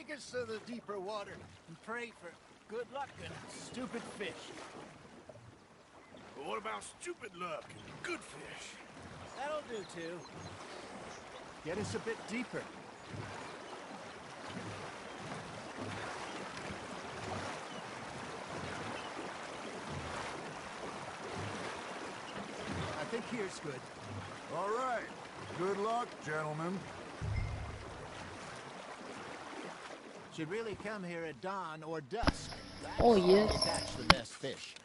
Take us to the deeper water and pray for good luck and stupid fish. But what about stupid luck and good fish? That'll do, too. Get us a bit deeper. I think here's good. All right. Good luck, gentlemen. Should really come here at dawn or dusk. Oh, yes. To catch the best fish.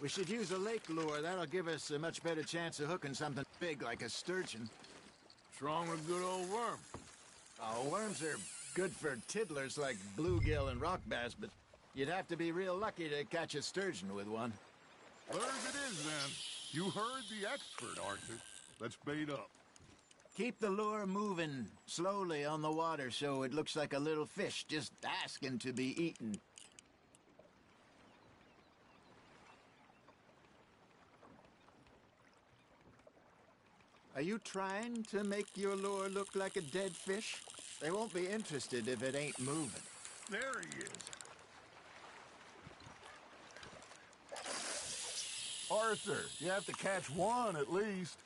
We should use a lake lure. That'll give us a much better chance of hooking something big like a sturgeon. What's wrong with good old worm? Oh, worms are good for tiddlers like bluegill and rock bass, but you'd have to be real lucky to catch a sturgeon with one. Where's it is, then? You heard the expert, Arthur. Let's bait up. Keep the lure moving slowly on the water so it looks like a little fish just asking to be eaten. Are you trying to make your lure look like a dead fish? They won't be interested if it ain't moving. There he is. Arthur, you have to catch one at least.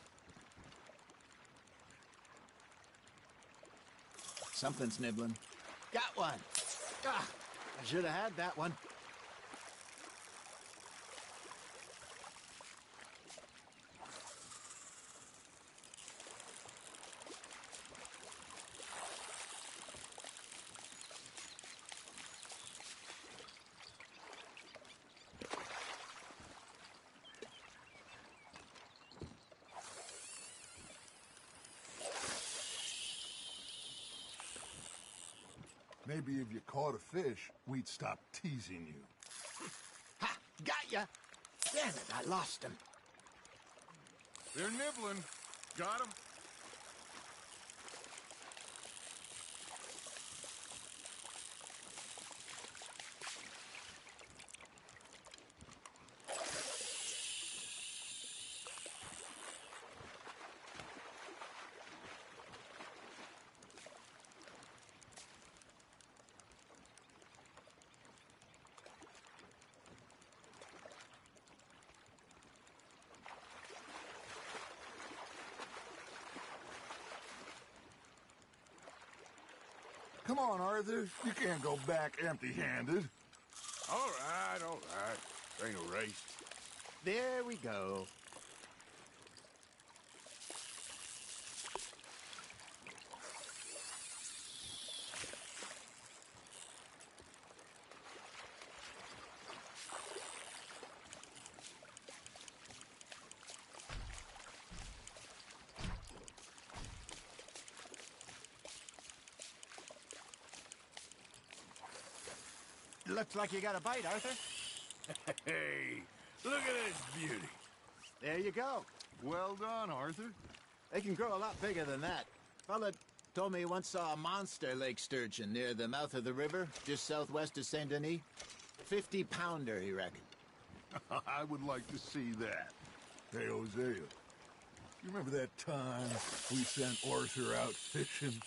Something's nibbling. Got one! Ah, I should have had that one. Maybe if you caught a fish, we'd stop teasing you. Ha! Got ya! Damn it, I lost him. They're nibbling. Got him? Come on, Arthur. You can't go back empty-handed. All right. Ain't a race. There we go. Looks like you got a bite, Arthur. Hey, look at this beauty. There you go. Well done, Arthur. They can grow a lot bigger than that. Fella told me he once saw a monster lake sturgeon near the mouth of the river, just southwest of Saint Denis. 50-pounder, he reckoned. I would like to see that. Hey, Hosea, you remember that time we sent Arthur out fishing?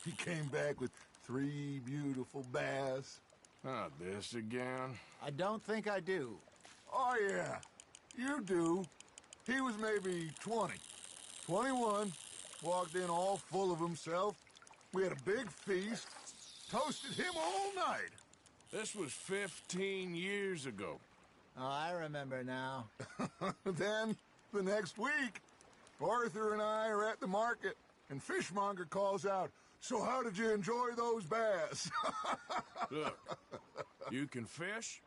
He came back with 3 beautiful bass. Not this again. I don't think I do. Oh, yeah. You do. He was maybe 20. 21. Walked in all full of himself. We had a big feast. Toasted him all night. This was 15 years ago. Oh, I remember now. Then, the next week, Arthur and I are at the market, and Fishmonger calls out, "So how did you enjoy those bass?" Look, you can fish,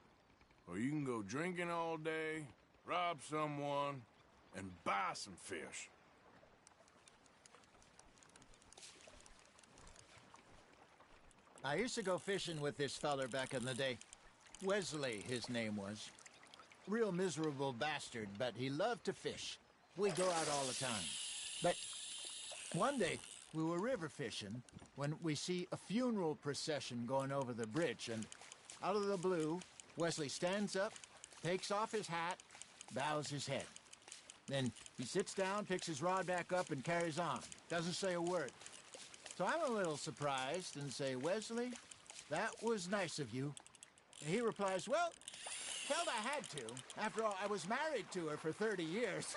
or you can go drinking all day, rob someone, and buy some fish. I used to go fishing with this feller back in the day. Wesley, his name was. Real miserable bastard, but he loved to fish. We'd go out all the time. But one day, we were river fishing when we see a funeral procession going over the bridge, and out of the blue, Wesley stands up, takes off his hat, bows his head. Then he sits down, picks his rod back up, and carries on. Doesn't say a word. So I'm a little surprised and say, "Wesley, That was nice of you. He replies, well, felt I had to. After all, I was married to her for 30 years.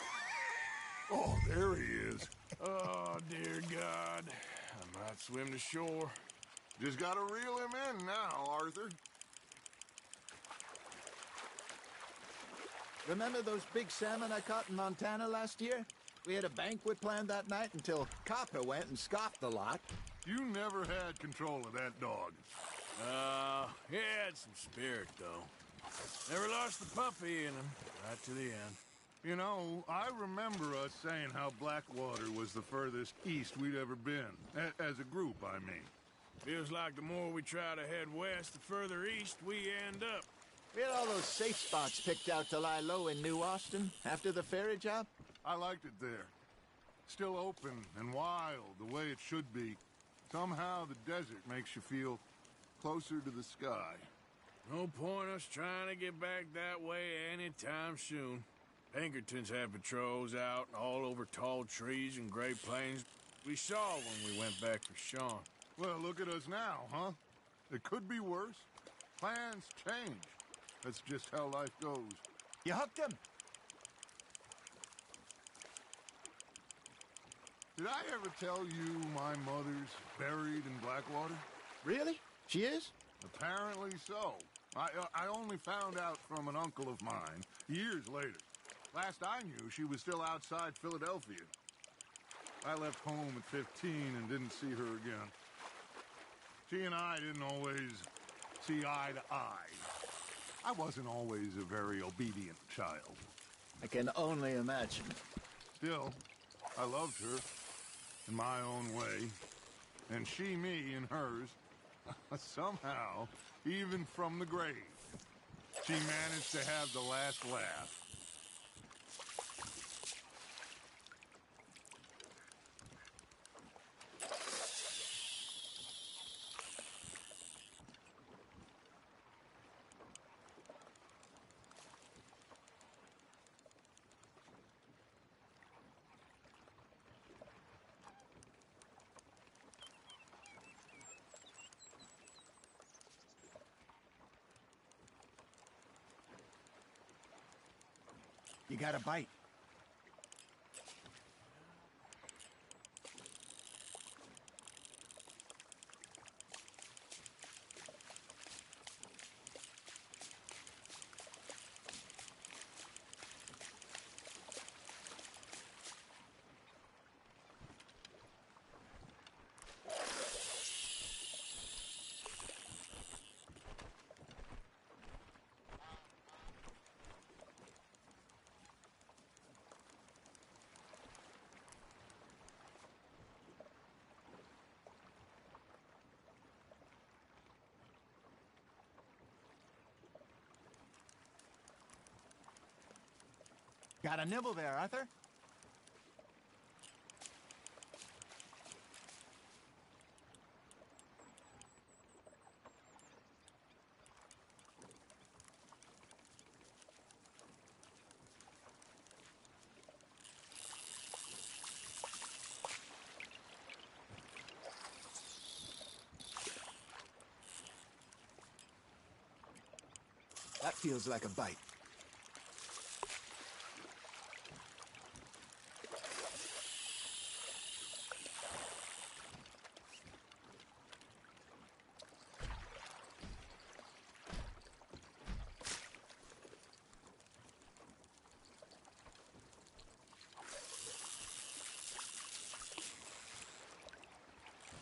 Oh, there he is. Oh, dear God. I might swim to shore. Just gotta reel him in now, Arthur. Remember those big salmon I caught in Montana last year? We had a banquet planned that night until Copper went and scoffed the lot. You never had control of that dog. He had some spirit, though. Never lost the puppy in him, right to the end. You know, I remember us saying how Blackwater was the furthest east we'd ever been. As a group, I mean. Feels like the more we try to head west, the further east we end up. We had all those safe spots picked out to lie low in New Austin after the ferry job. I liked it there. Still open and wild, the way it should be. Somehow the desert makes you feel closer to the sky. No point us trying to get back that way anytime soon. Pinkertons had patrols out all over tall trees and Great Plains. We saw when we went back for Sean. Well, look at us now, huh? It could be worse. Plans change. That's just how life goes. You hooked him. Did I ever tell you my mother's buried in Blackwater? Really? She is? Apparently so. I only found out from an uncle of mine years later. Last I knew, she was still outside Philadelphia. I left home at 15 and didn't see her again. She and I didn't always see eye to eye. I wasn't always a very obedient child. I can only imagine. Still, I loved her in my own way, and she me in hers. Somehow, even from the grave, she managed to have the last laugh. You got a bite. Got a nibble there, Arthur? That feels like a bite.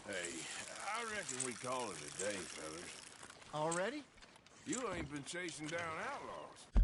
Hey, I reckon we call it a day, fellas. Already? You ain't been chasing down outlaws.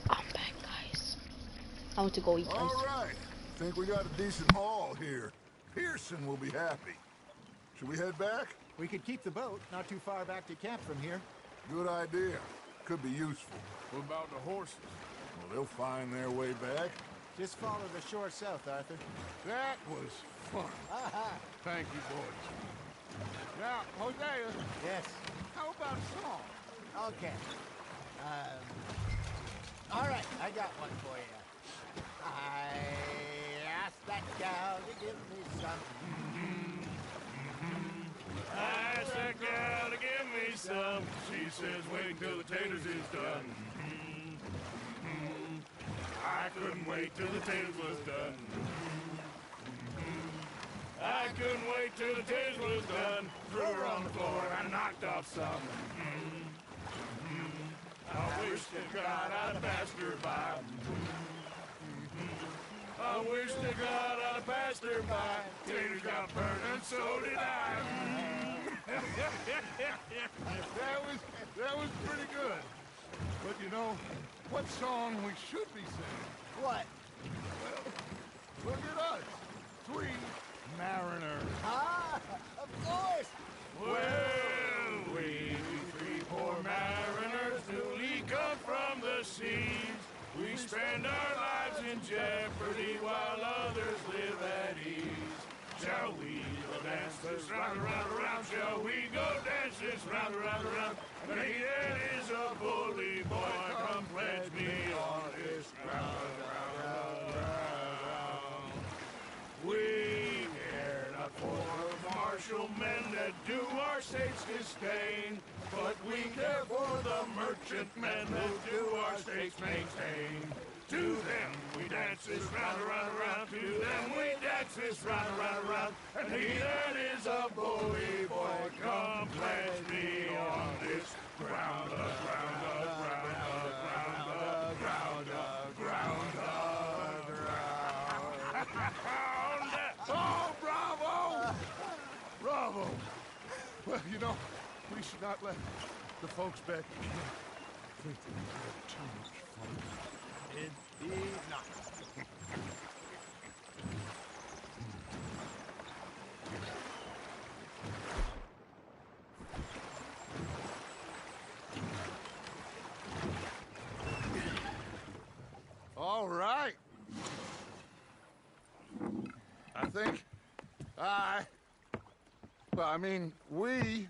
I'm back, guys. I want to go eat, guys. All right. Think we got a decent haul here. Pearson will be happy. Should we head back? We could keep the boat not too far back to camp from here. Good idea. Could be useful. What about the horses? Well, they'll find their way back. Just follow the shore south, Arthur. That was fun. Thank you, boys. Now, Hosea, Yes. how about a song? Okay. All right, I got one for you. I asked that gal to give me some. I asked that gal to give me some. She says, wait till the taters is done. I couldn't wait till the taters was done. I couldn't wait till the taters was done. Threw her on the floor and I knocked off some. I wish to God I'd passed her by. I wish to God I'd passed her by. Taters got burned and so did I. That was pretty good. But you know, what song we should be singing? What? Well, look at us. 3 mariners. Ah, of course. Well, we 3 poor mariners newly come from the seas. We spend our lives in jeopardy while others live at ease. Shall we go dance this round, around, around? Shall we go dance this round, around, around? And he that is a bully boy, come pledge me on this ground, ground, ground. We care not for martial men that do our states disdain, but we care for the merchantmen that do our states maintain. To them we dance this round, around, around. To them we dance this round, around, around. And he that is a bully boy, come pledge me on this ground, ground, ground, ground, ground, ground, ground. Oh, bravo! Bravo! Well, you know, we should not let the folks back here think that we've had too much fun. Indeed not. All right. I think we're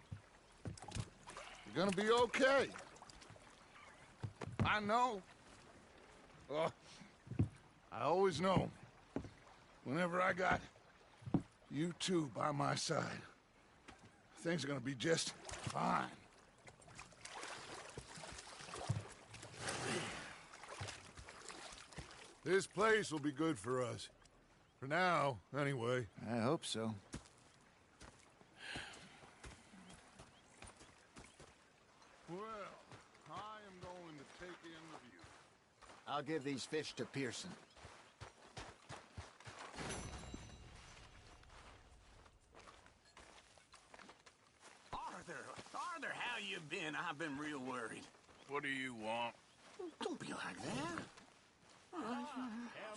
gonna be okay. I know. Oh, I always know. Whenever I got you two by my side, things are gonna be just fine. This place will be good for us. For now, anyway. I hope so. Well, I am going to take in the view. I'll give these fish to Pearson. Arthur, how you been? I've been real worried. What do you want? Don't be like that.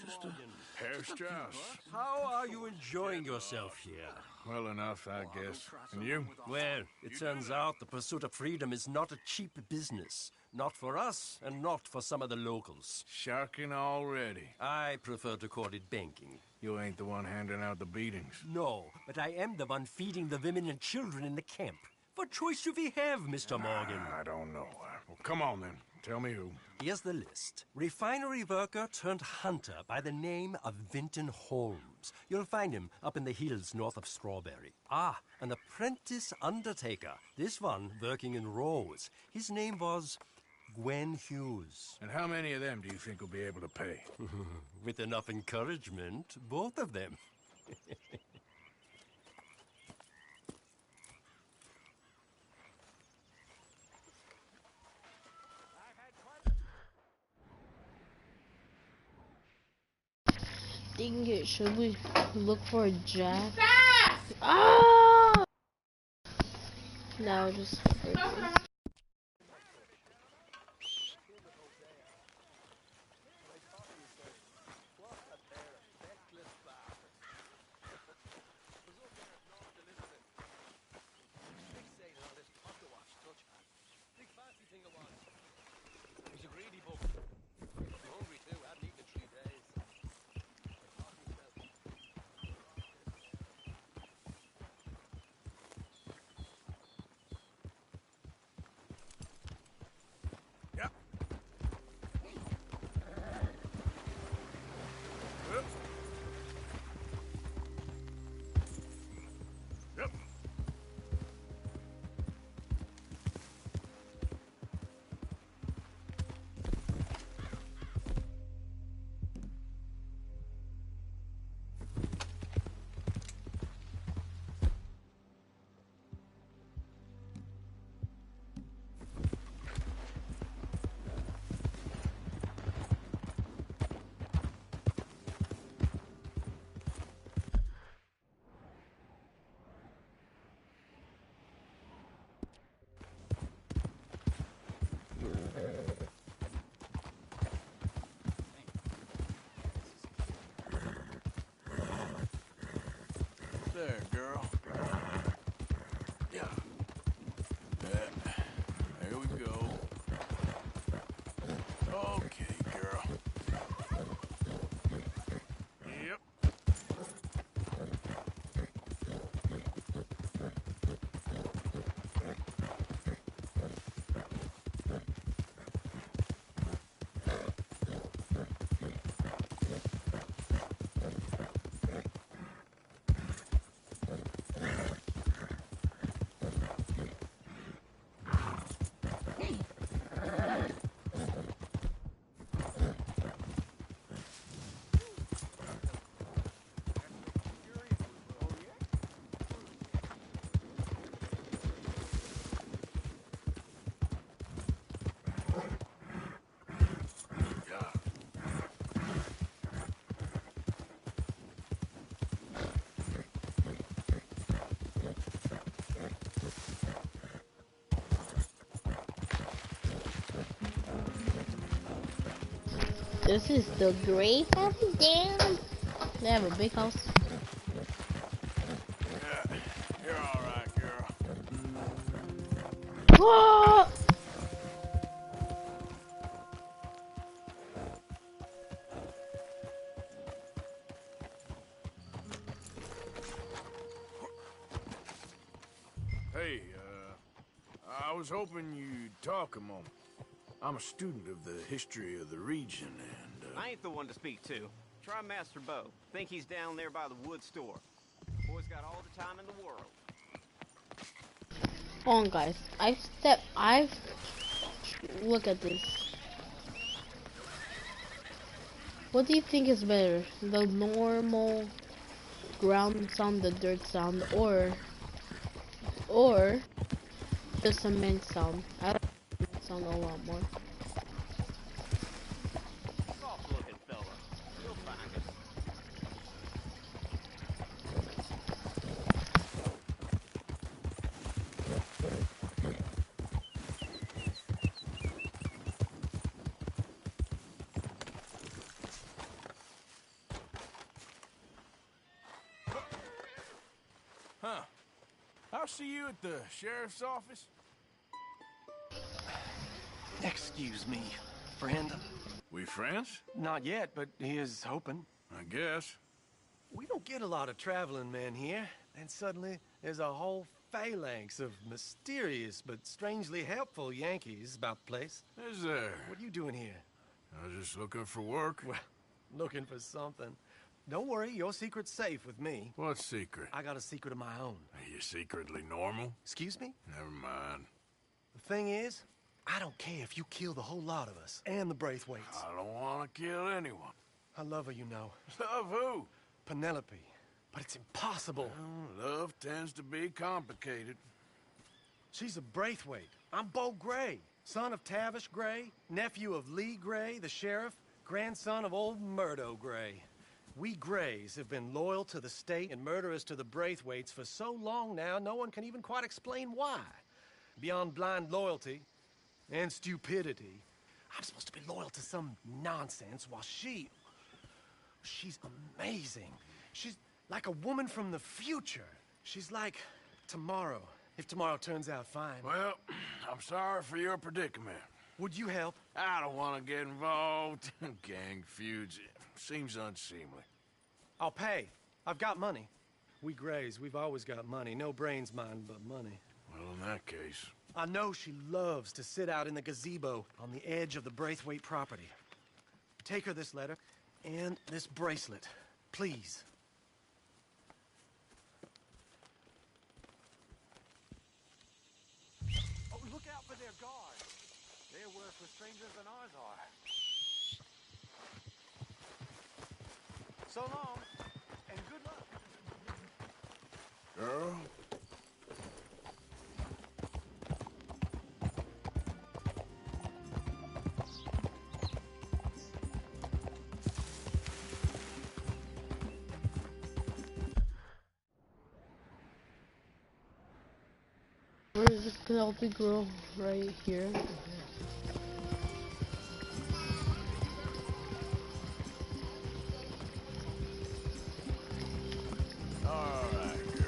Just a Herr Strauss. How are you enjoying yourself here? Well enough, I guess. And you? Well, it turns out the pursuit of freedom is not a cheap business. Not for us, and not for some of the locals. Sharking already. I prefer to call it banking. You ain't the one handing out the beatings. No, but I am the one feeding the women and children in the camp. What choice do we have, Mr. Morgan? I don't know. Well, come on then. Tell me who. Here's the list. Refinery worker turned hunter by the name of Vinton Holmes. You'll find him up in the hills north of Strawberry. Ah, an apprentice undertaker. This one working in rows. His name was Gwen Hughes. And how many of them do you think will be able to pay? With enough encouragement, both of them. Dang it, should we look for a jack? Ah! No, just there, girl. Yeah. There we go. Okay, girl. Yep. This is the gray house. Damn. They have a big house. Yeah. You're all right, girl. Whoa! Hey, I was hoping you'd talk a moment. I'm a student of the history of the region, and, I ain't the one to speak to. Try Master Bo. Think he's down there by the wood store. Boy's got all the time in the world. Hold on, guys. Look at this. What do you think is better? The normal ground sound, the dirt sound, or the cement sound? I like the cement sound a lot more. Soft-looking fella. You'll find him. huh. I'll see you at the sheriff's office. Excuse me, friend. We friends? Not yet, but he is hoping. I guess. We don't get a lot of traveling men here, and suddenly there's a whole phalanx of mysterious but strangely helpful Yankees about the place. Is there? What are you doing here? I was just looking for work. Well, looking for something. Don't worry, your secret's safe with me. What secret? I got a secret of my own. Are you secretly normal? Excuse me? Never mind. The thing is, I don't care if you kill the whole lot of us and the Braithwaites. I don't want to kill anyone. I love her, you know. Love who? Penelope. But it's impossible. Well, love tends to be complicated. She's a Braithwaite. I'm Bo Gray, son of Tavish Gray, nephew of Lee Gray, the sheriff, grandson of old Murdo Gray. We Grays have been loyal to the state and murderous to the Braithwaites for so long now, no one can even quite explain why. Beyond blind loyalty and stupidity, I'm supposed to be loyal to some nonsense while she's amazing. She's like a woman from the future. She's like tomorrow, if tomorrow turns out fine. Well, I'm sorry for your predicament. Would you help? I don't want to get involved. Gang feuds seems unseemly. I'll pay. I've got money. We Grays, we've always got money. No brains, mind, but money. Well, in that case... I know she loves to sit out in the gazebo on the edge of the Braithwaite property. Take her this letter and this bracelet, please. Oh, look out for their guards. They're worse with strangers than ours are. So long, and good luck. Girl? Where is this Penelope girl? Right here. Alright,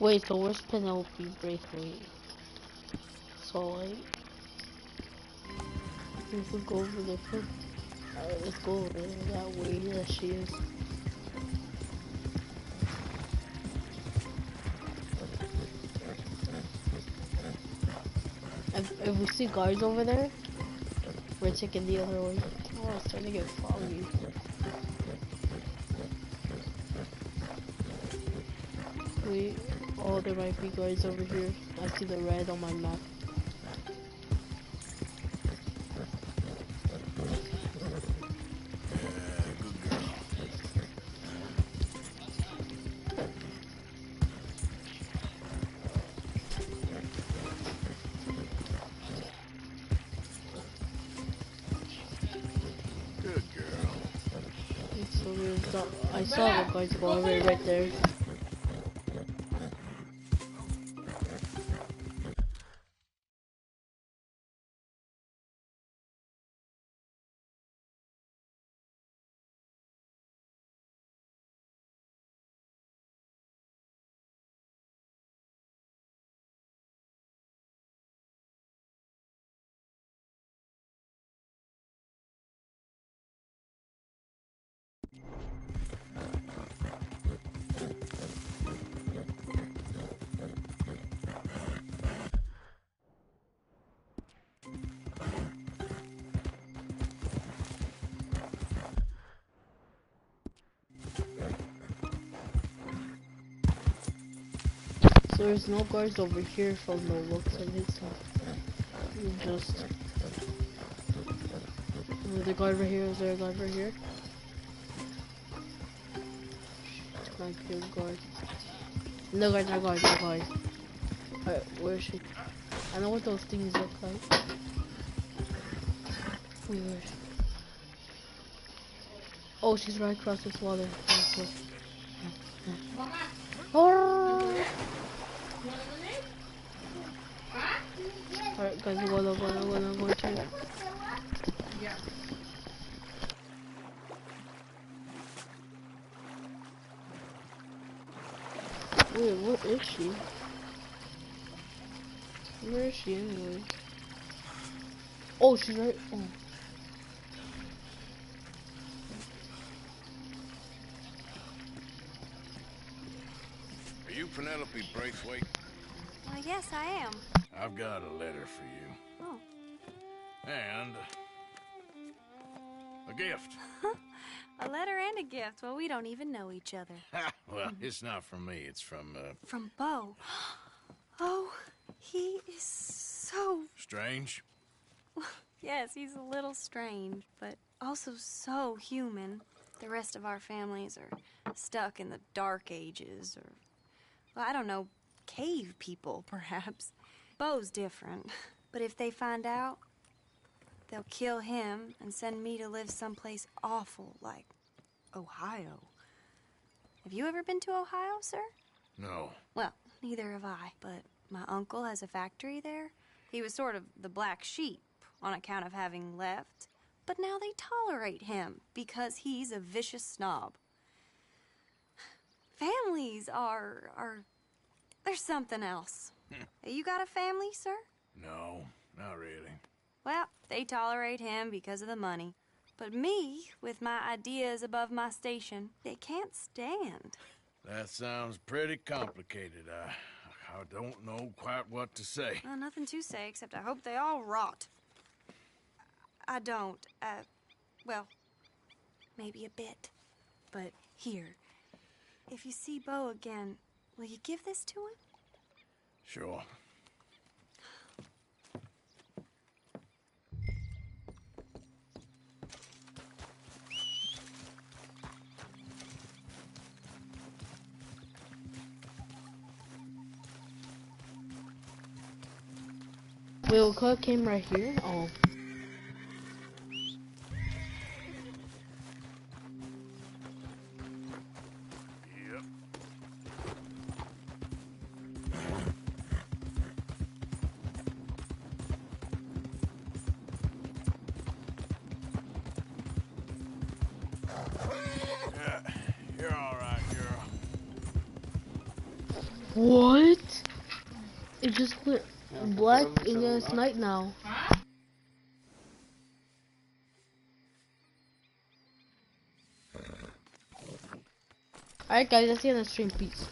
Wait, so where's Penelope Braithwaite? So like, we could go over there first. Alright, let's go over there that way that she is. If we see guards over there, we're taking the other way. Oh, it's starting to get foggy. Wait, oh, there might be guards over here. I see the red on my map. I saw the guards go over right there. So there's no guards over here from the looks of it, so we just... Is there a guard right here? Is there a guard right here? Might be a guard. No guard, no guard, no guard. Alright, where is she? I know what those things look like. Weird. Oh, she's right across this water. Oh! Alright guys, we're going to... Wait, where is she? Where is she anyway? Oh, she's right... Oh. Are you Penelope Braithwaite? Yes, I am. I've got a letter for you. Oh. And a gift. A letter and a gift. Well, we don't even know each other. Well, it's not from me. It's from, From Bo. Oh, he is so... Strange? Yes, he's a little strange, but also so human. The rest of our families are stuck in the dark ages, or... Well, I don't know, cave people, perhaps. Bo's different. But if they find out, they'll kill him and send me to live someplace awful like Ohio. Have you ever been to Ohio, sir? No. Well, neither have I, but my uncle has a factory there. He was sort of the black sheep on account of having left, but now they tolerate him because he's a vicious snob. Families are there's something else. You got a family, sir? No, not really. Well, they tolerate him because of the money. But me, with my ideas above my station, they can't stand. That sounds pretty complicated. I don't know quite what to say. Well, nothing to say, except I hope they all rot. I don't, well, maybe a bit. But here, if you see Bo again, will you give this to him? Sure. Wait, what came right here? Oh. Yep. Yeah, you're all right, girl. What? It just went black and then it's night now. Alright guys, that's the end of the stream. Peace.